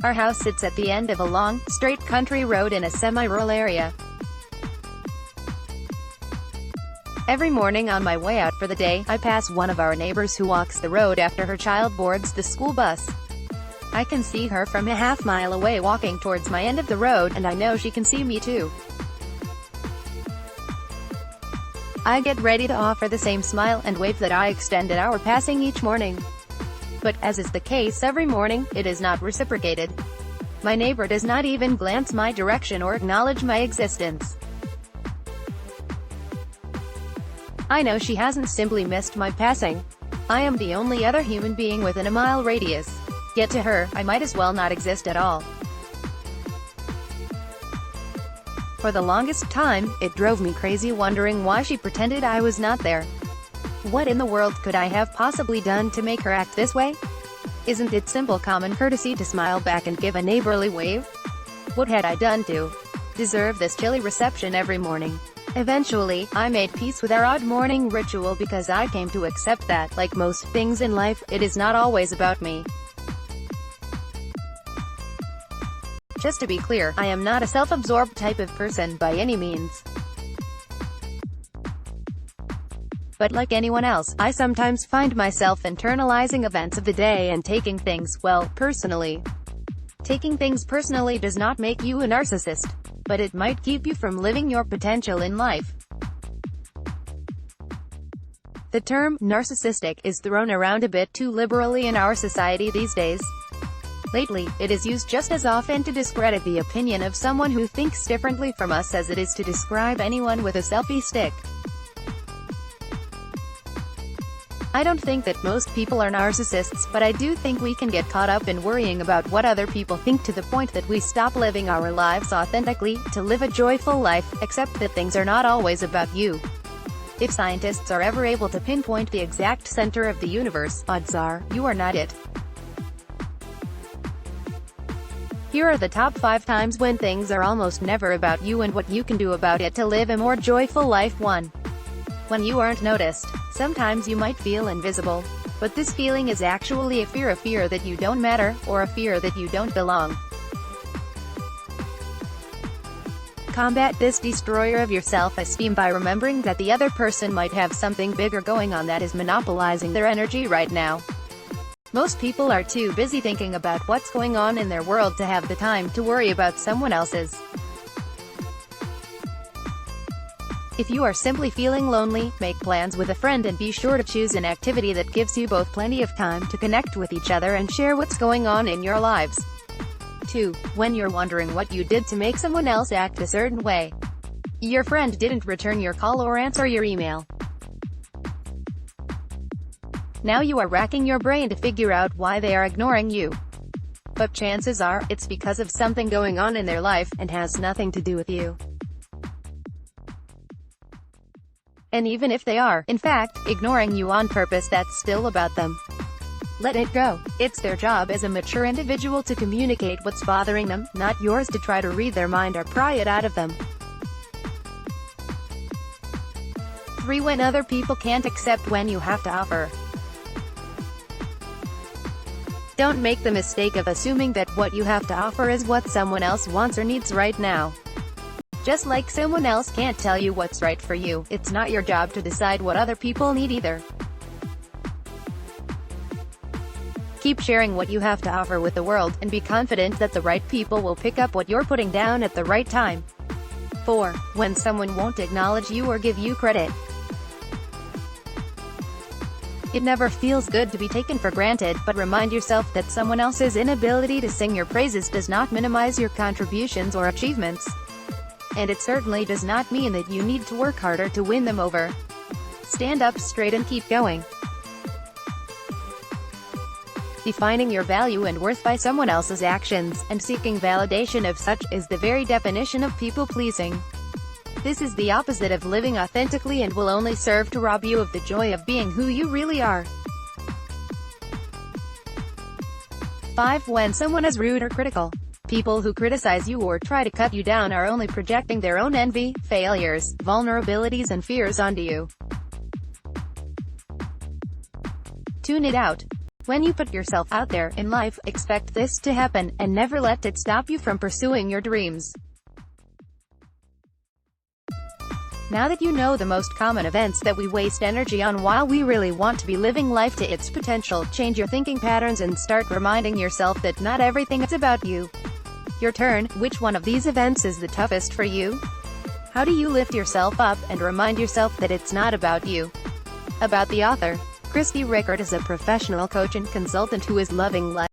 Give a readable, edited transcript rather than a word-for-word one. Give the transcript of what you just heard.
Our house sits at the end of a long, straight country road in a semi-rural area. Every morning on my way out for the day, I pass one of our neighbors who walks the road after her child boards the school bus. I can see her from a half-mile away walking towards my end of the road, and I know she can see me too. I get ready to offer the same smile and wave that I extend at our passing each morning. But, as is the case every morning, it is not reciprocated. My neighbor does not even glance my direction or acknowledge my existence. I know she hasn't simply missed my passing. I am the only other human being within a mile radius. Yet to her, I might as well not exist at all. For the longest time, it drove me crazy wondering why she pretended I was not there. What in the world could I have possibly done to make her act this way? Isn't it simple common courtesy to smile back and give a neighborly wave? What had I done to deserve this chilly reception every morning? Eventually, I made peace with our odd morning ritual because I came to accept that, like most things in life, it is not always about me. Just to be clear, I am not a self-absorbed type of person by any means. But like anyone else, I sometimes find myself internalizing events of the day and taking things, well, personally. Taking things personally does not make you a narcissist, but it might keep you from living your potential in life. The term narcissistic is thrown around a bit too liberally in our society these days. Lately, it is used just as often to discredit the opinion of someone who thinks differently from us as it is to describe anyone with a selfie stick. I don't think that most people are narcissists, but I do think we can get caught up in worrying about what other people think to the point that we stop living our lives authentically, to live a joyful life, except that things are not always about you. If scientists are ever able to pinpoint the exact center of the universe, odds are, you are not it. Here are the top 5 times when things are almost never about you and what you can do about it to live a more joyful life. 1. When you aren't noticed. Sometimes you might feel invisible. But this feeling is actually a fear that you don't matter, or a fear that you don't belong. Combat this destroyer of your self-esteem by remembering that the other person might have something bigger going on that is monopolizing their energy right now. Most people are too busy thinking about what's going on in their world to have the time to worry about someone else's. If you are simply feeling lonely, make plans with a friend and be sure to choose an activity that gives you both plenty of time to connect with each other and share what's going on in your lives. 2. When you're wondering what you did to make someone else act a certain way. Your friend didn't return your call or answer your email. Now you are racking your brain to figure out why they are ignoring you. But chances are, it's because of something going on in their life, and has nothing to do with you. And even if they are, in fact, ignoring you on purpose, that's still about them. Let it go. It's their job as a mature individual to communicate what's bothering them, not yours to try to read their mind or pry it out of them. 3. When other people can't accept when you have to offer. Don't make the mistake of assuming that what you have to offer is what someone else wants or needs right now. Just like someone else can't tell you what's right for you, it's not your job to decide what other people need either. Keep sharing what you have to offer with the world, and be confident that the right people will pick up what you're putting down at the right time. 4. When someone won't acknowledge you or give you credit. It never feels good to be taken for granted, but remind yourself that someone else's inability to sing your praises does not minimize your contributions or achievements. And it certainly does not mean that you need to work harder to win them over. Stand up straight and keep going. Defining your value and worth by someone else's actions, and seeking validation of such, is the very definition of people-pleasing. This is the opposite of living authentically and will only serve to rob you of the joy of being who you really are. 5. When someone is rude or critical. People who criticize you or try to cut you down are only projecting their own envy, failures, vulnerabilities and fears onto you. Tune it out. When you put yourself out there in life, expect this to happen, and never let it stop you from pursuing your dreams. Now that you know the most common events that we waste energy on while we really want to be living life to its potential, change your thinking patterns and start reminding yourself that not everything is about you. Your turn. Which one of these events is the toughest for you? How do you lift yourself up and remind yourself that it's not about you? About the author. Christy Rickard is a professional coach and consultant who is loving life.